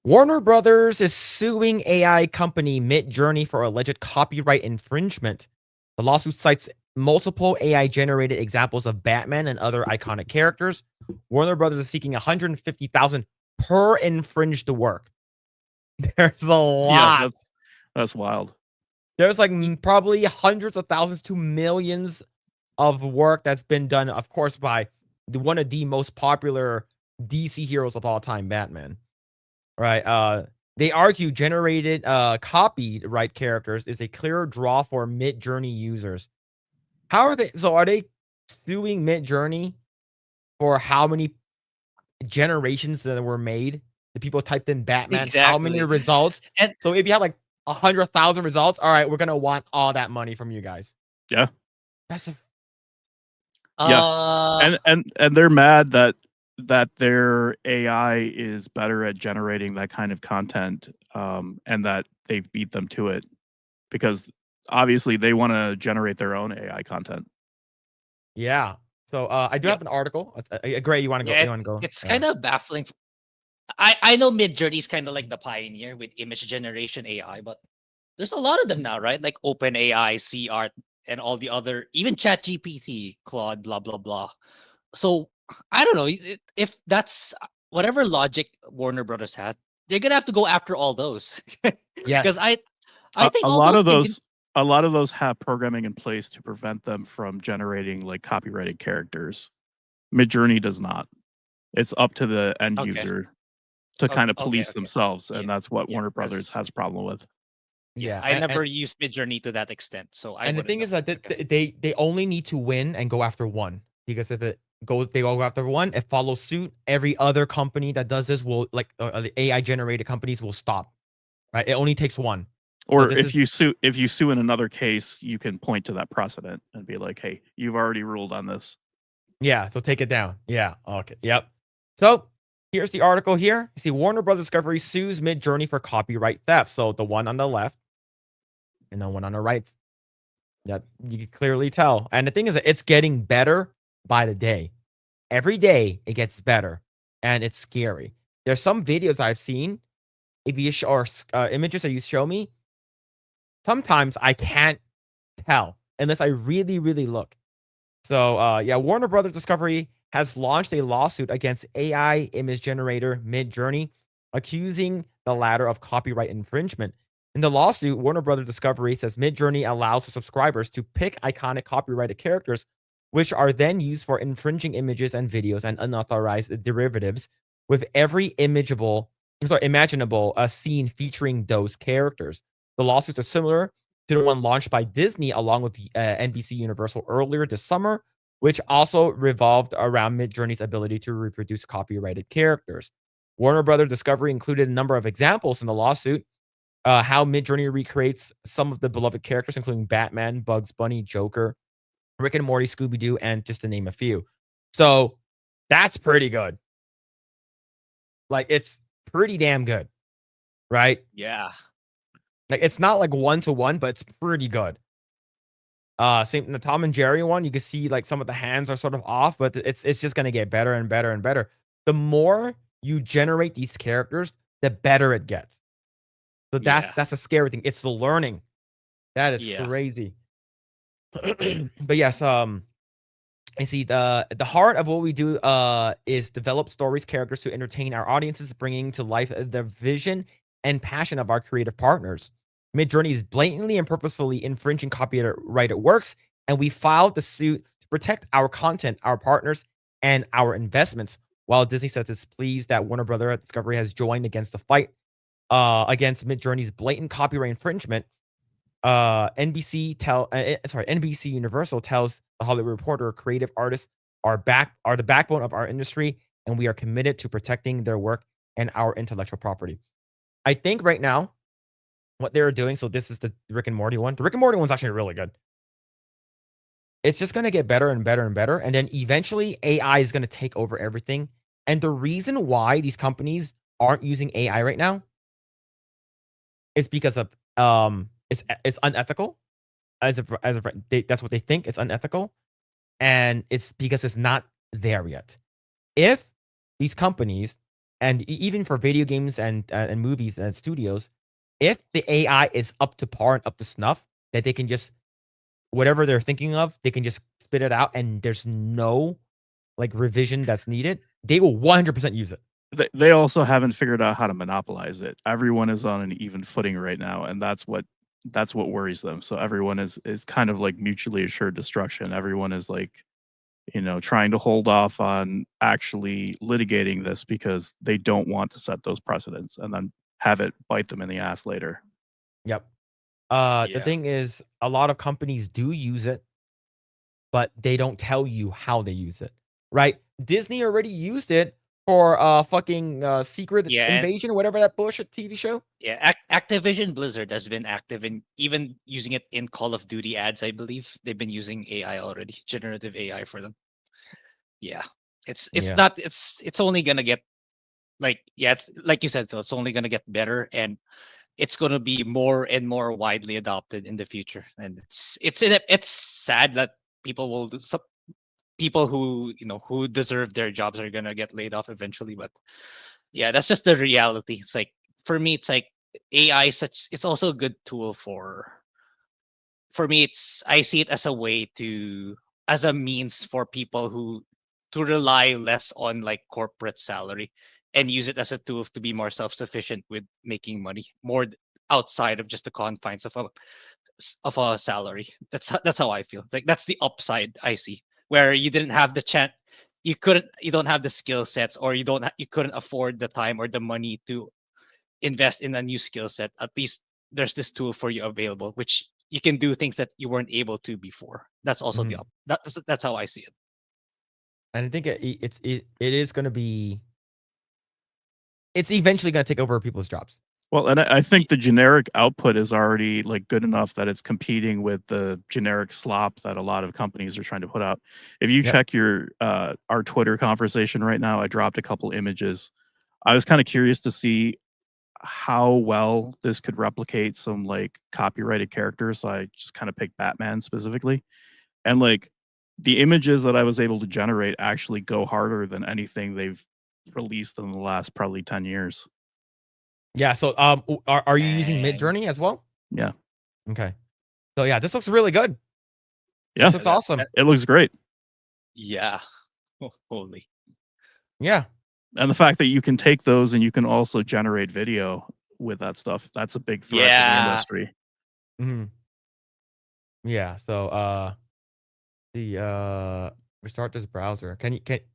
Warner Brothers is suing AI company Midjourney for alleged copyright infringement. The lawsuit cites multiple AI generated examples of Batman and other iconic characters. Warner Brothers is seeking 150,000 per infringed work. There's a Yeah, lot. that's wild. There's like probably hundreds of thousands to millions of work that's been done, of course, by one of the most popular DC heroes of all time, Batman. Right. They argue generated copyright characters is a clear draw for Midjourney users. How are they? So are they suing Midjourney for how many generations that were made? The people typed in Batman, how many Exactly. results? And So if you have like 100,000 results, all right, we're gonna want all that money from you guys. Yeah. That's a Yeah. And they're mad that their AI is better at generating that kind of content, and that they've beat them to it because obviously they want to generate their own AI content. yeah. So I do yeah, have an article. Grae, you want to go? yeah, You want to go? it's Yeah. kind of baffling. I know Midjourney is kind of like the pioneer with image generation AI, but there's a lot of them now, right? Like OpenAI, CArt, and all the other, even ChatGPT, Claude, blah blah blah. So I don't know if that's whatever logic Warner Brothers has, they're gonna have to go after all those because Yes. I think A all lot those of those a lot of those have programming in place to prevent them from generating like copyrighted characters. Midjourney does not. It's up to the end okay, user to kind of okay, police okay, themselves, yeah, and that's what yeah, Warner Brothers 'cause has a problem with. yeah, Yeah. I never used Midjourney to that extent, so I And the wouldn't thing is know. that Okay, they only need to win and go after one, because if they go after one, it follows suit. Every other company that does this will the AI generated companies will stop. Right? It only takes one. So Or this is if you sue in another case, you can point to that precedent and be like, "Hey, you've already ruled on this." yeah. So take it down. Yeah. Okay. Yep. So here's the article here. You see, Warner Brothers Discovery sues Midjourney for copyright theft. So the one on the left and the one on the right. That you can clearly tell. And the thing is that it's getting better by the day. Every day it gets better, and it's scary. There's some videos I've seen, if you or images that you show me, sometimes I can't tell unless I really, really look. So, yeah, Warner Brothers Discovery has launched a lawsuit against AI image generator Midjourney, accusing the latter of copyright infringement. In the lawsuit, Warner Brothers Discovery says Midjourney allows the subscribers to pick iconic copyrighted characters, which are then used for infringing images and videos and unauthorized derivatives, with every imaginable scene featuring those characters. The lawsuits are similar to the one launched by Disney along with NBC Universal earlier this summer, which also revolved around Midjourney's ability to reproduce copyrighted characters. Warner Brothers Discovery included a number of examples in the lawsuit, how Midjourney recreates some of the beloved characters, including Batman, Bugs Bunny, Joker, Rick and Morty, Scooby Doo, and just to name a few. So that's pretty good. Like, it's pretty damn good, right? yeah, Like, it's not like one to one, but it's pretty good. Same the Tom and Jerry one, you can see like some of the hands are sort of off, but it's just gonna get better and better and better. The more you generate these characters, the better it gets. So yeah, that's a scary thing. It's the learning. That is yeah, crazy. But yes, I see the heart of what we do is develop stories, characters to entertain our audiences, bringing to life the vision and passion of our creative partners. Midjourney is blatantly and purposefully infringing copyrighted works, and we filed the suit to protect our content, our partners, and our investments. While Disney says it's pleased that Warner Brother Discovery has joined against the fight against Midjourney's blatant copyright infringement, NBC Universal tells the Hollywood Reporter creative artists are the backbone of our industry, and we are committed to protecting their work and our intellectual property. I think right now what they're doing, so this is the Rick and Morty one. The Rick and Morty one's actually really good. It's just gonna get better and better and better, and then eventually AI is gonna take over everything. And the reason why these companies aren't using AI right now is because of it's unethical. That's what they think. It's unethical, and it's because it's not there yet. If these companies and even for video games and movies and studios, if the AI is up to par and up to snuff, that they can just whatever they're thinking of, they can just spit it out, and there's no like revision that's needed, they will 100% use it. They also haven't figured out how to monopolize it. Everyone is on an even footing right now, and that's what worries them. So everyone is kind of like mutually assured destruction. Everyone is like, trying to hold off on actually litigating this because they don't want to set those precedents and then have it bite them in the ass later. Yep. The Yeah. thing is, a lot of companies do use it, but they don't tell you how they use it, right? Disney already used it for fucking Secret Yeah, and Invasion, whatever that bullshit TV show. yeah, Activision Blizzard has been active in even using it in Call of Duty ads. I believe they've been using AI already, generative AI for them. Yeah, it's Yeah. not it's only gonna get it's like you said, Phil. It's only gonna get better, and it's gonna be more and more widely adopted in the future. And it's sad that people will do some people who who deserve their jobs are gonna get laid off eventually. But yeah, that's just the reality. It's like for me, it's like AI. It's also a good tool for me. I see it as a way as a means for people who to rely less on like corporate salary and use it as a tool to be more self-sufficient with making money outside of just the confines of a salary. That's how I feel. Like that's the upside I see, where you didn't have the chance, you don't have the skill sets, or you couldn't afford the time or the money to invest in a new skill set. At least there's this tool for you available, which you can do things that you weren't able to before. That's also Mhm. that's how I see it. And I think it is going to be. It's eventually going to take over people's jobs. Well, and I think the generic output is already like good enough that it's competing with the generic slop that a lot of companies are trying to put out. If you Yep. check our Twitter conversation right now, I dropped a couple images. I was kind of curious to see how well this could replicate some like copyrighted characters. So I just kind of picked Batman specifically. And like the images that I was able to generate actually go harder than anything they've released in the last probably 10 years. Yeah. So are you using Dang. Midjourney as well? Yeah. Okay. So yeah, this looks really good. Yeah. This looks awesome. It looks great. Yeah. Holy. Yeah. And the fact that you can take those and you can also generate video with that stuff, that's a big threat to the Yeah. industry. Mhm. Yeah. So restart this browser.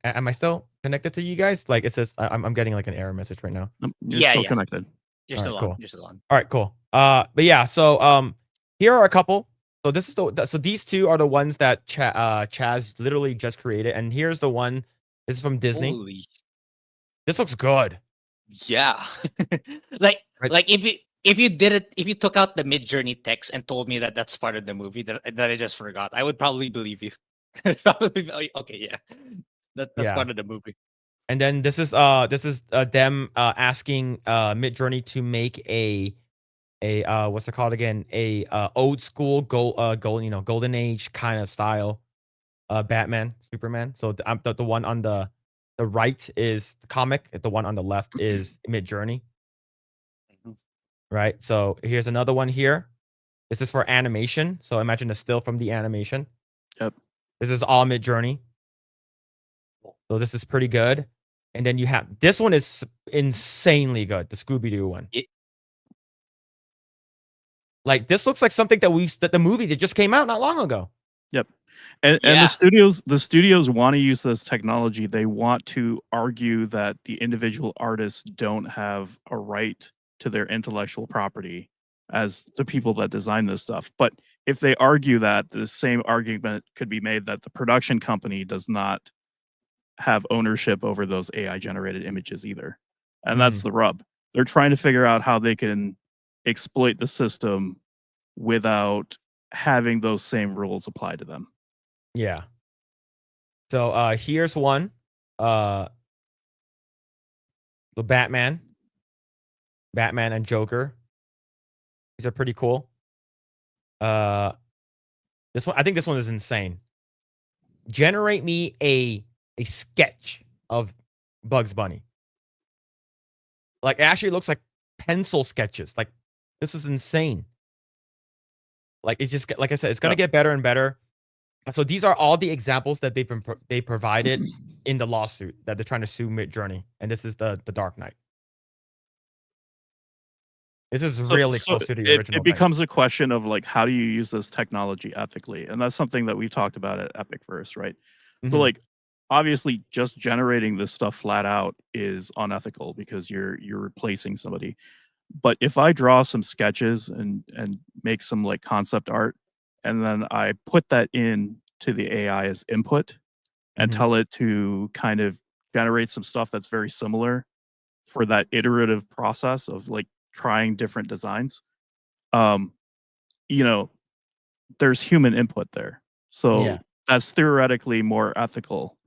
Am I still connected to you guys? Like it says I'm getting like an error message right now. You're Yeah, still yeah. connected. You're All still right, on. cool. You're still on. All right, cool. But yeah, so here are a couple. So this is so these two are the ones that Chaz literally just created, and here's the one. This is from Disney. Holy. This looks good. Yeah. like Right. like if you took out the Midjourney text and told me that that's part of the movie that I just forgot, I would probably believe you. Probably okay, yeah. That's Yeah. part of the movie. And then this is them asking Midjourney to make a what's it called again? A old school golden age kind of style Batman, Superman. So the one on the right is the comic, the one on the left is Midjourney, Mhm. right? So here's another one here. This is for animation. So imagine a still from the animation. Yep. This is all Midjourney. So this is pretty good. And then you have this one is insanely good, the Scooby-Doo one. Like this looks like something that the movie that just came out not long ago. Yep. And Yeah. the studios want to use this technology. They want to argue that the individual artists don't have a right to their intellectual property as the people that design this stuff. But if they argue that, the same argument could be made that the production company does not have ownership over those AI generated images either. And that's the rub. They're trying to figure out how they can exploit the system without having those same rules apply to them. Yeah. So here's one. The Batman and Joker. These are pretty cool. This one, I think this one is insane. Generate me a sketch of Bugs Bunny. Like, it actually looks like pencil sketches. Like, this is insane. Like, it's just like I said, it's gonna get better and better. So these are all the examples that they provided in the lawsuit that they're trying to sue Midjourney, and this is the Dark Knight. This is really close to the original it thing. becomes a question of like, how do you use this technology ethically? And that's something that we've talked about at Epic First, right? So Mhm. like, obviously, just generating this stuff flat out is unethical because you're replacing somebody. But if I draw some sketches and make some like concept art, and then I put that in to the AI as input and Mhm. tell it to kind of generate some stuff that's very similar for that iterative process of like trying different designs, um, you know, there's human input there. So Yeah. that's theoretically more ethical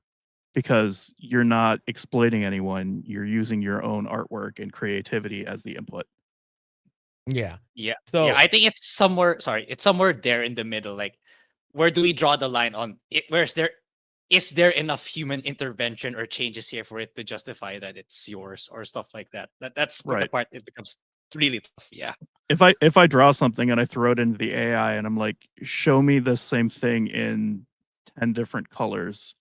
because you're not exploiting anyone. You're using your own artwork and creativity as the input. Yeah. Yeah. So Yeah, I think it's somewhere it's somewhere there in the middle. Like, where do we draw the line on it? Is there enough human intervention or changes here for it to justify that it's yours or stuff like that? That's the Right. part it becomes really tough. Yeah. If I draw something and I throw it into the AI and I'm like, show me the same thing in 10 different colors,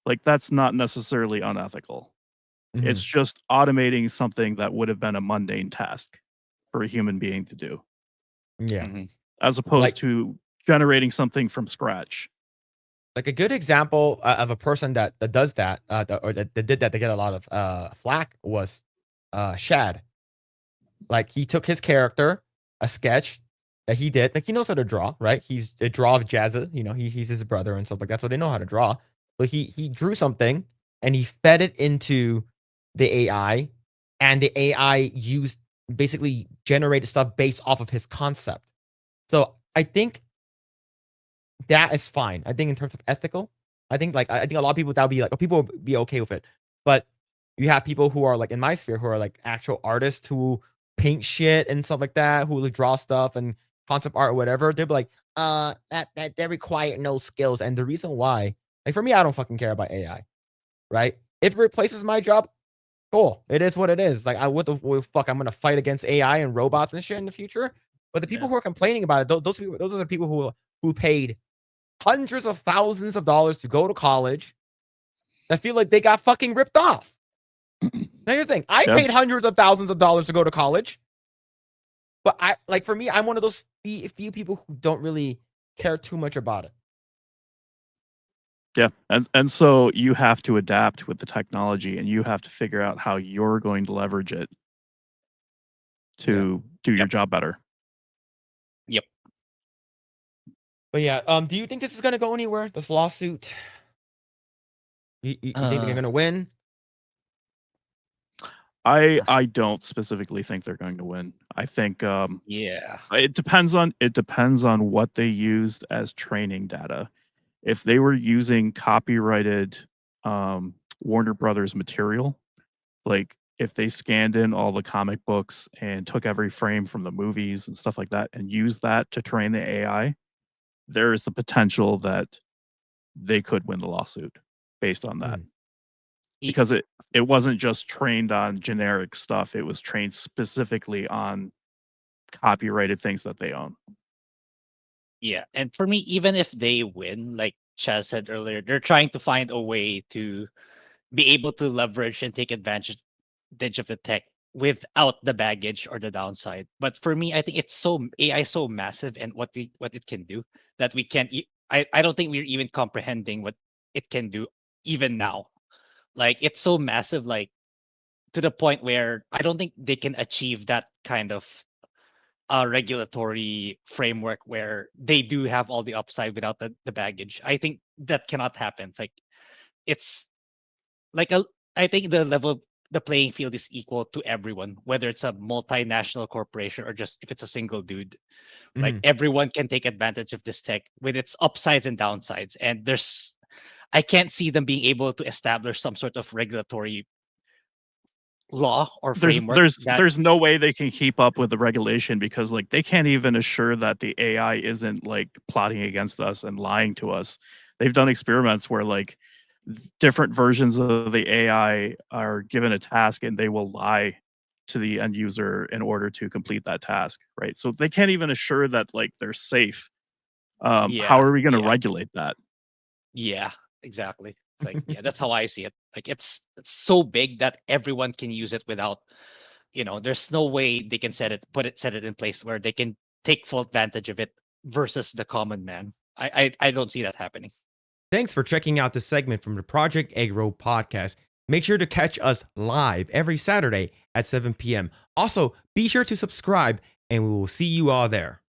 like that's not necessarily unethical. It's Mhm. just automating something that would have been a mundane task for a human being to do, Yeah. Mhm. as opposed Like to generating something from scratch. like a good example of a person that does that, or that did that to get a lot of flack was Shad. Like, he took his character, a sketch that he did. Like, he knows how to draw, right? He's a draw of Jazza. You know, he's his brother and stuff like that, so they know how to draw. But he drew something and he fed it into the AI, and the AI used basically generated stuff based off of his concept. So I think that is fine. I think in terms of ethical, I think a lot of people that would be like, oh, people would be okay with it. But you have people who are like in my sphere who are like actual artists who paint shit and stuff like that, who like draw stuff and concept art or whatever. They'll be like, that they require no skills. And the reason why, like for me, I don't fucking care about AI, right? If it replaces my job, cool. It is what it is. Like, what the fuck? I'm gonna fight against AI and robots and shit in the future. But the people Yeah. who are complaining about it, those are the people who paid hundreds of thousands of dollars to go to college that feel like they got fucking ripped off. Now here's the thing. I Yeah. paid hundreds of thousands of dollars to go to college. But for me, I'm one of those few people who don't really care too much about it. Yeah. And so you have to adapt with the technology and you have to figure out how you're going to leverage it to do your job better. Yep. But yeah, do you think this is gonna go anywhere? This lawsuit? You think they're gonna win? I don't specifically think they're going to win. I think Yeah. it depends on what they used as training data. If they were using copyrighted Warner Brothers material, like if they scanned in all the comic books and took every frame from the movies and stuff like that and used that to train the AI, there is the potential that they could win the lawsuit based on that. Because it wasn't just trained on generic stuff, it was trained specifically on copyrighted things that they own. Yeah, and for me, even if they win, like Chaz said earlier, they're trying to find a way to be able to leverage and take advantage of the tech without the baggage or the downside. But for me, I think it's AI is so massive and what it can do that we can't. I don't think we're even comprehending what it can do even now. Like, it's so massive, like to the point where I don't think they can achieve that kind of regulatory framework where they do have all the upside without the baggage. I think that cannot happen. It's like I think the playing field is equal to everyone, whether it's a multinational corporation or just if it's a single dude. Like, Mhm. everyone can take advantage of this tech with its upsides and downsides. And I can't see them being able to establish some sort of regulatory law or framework that There's no way they can keep up with the regulation because like they can't even assure that the AI isn't like plotting against us and lying to us. They've done experiments where like different versions of the AI are given a task and they will lie to the end user in order to complete that task, right? So they can't even assure that like they're safe. How Yeah, are we going to yeah. regulate that? Yeah, exactly. It's like, yeah, that's how I see it. Like it's so big that everyone can use it without, there's no way they can set it in place where they can take full advantage of it versus the common man. I don't see that happening. Thanks for checking out this segment from the Project Eggroll podcast. Make sure to catch us live every Saturday at 7 p.m. Also, be sure to subscribe, and we will see you all there.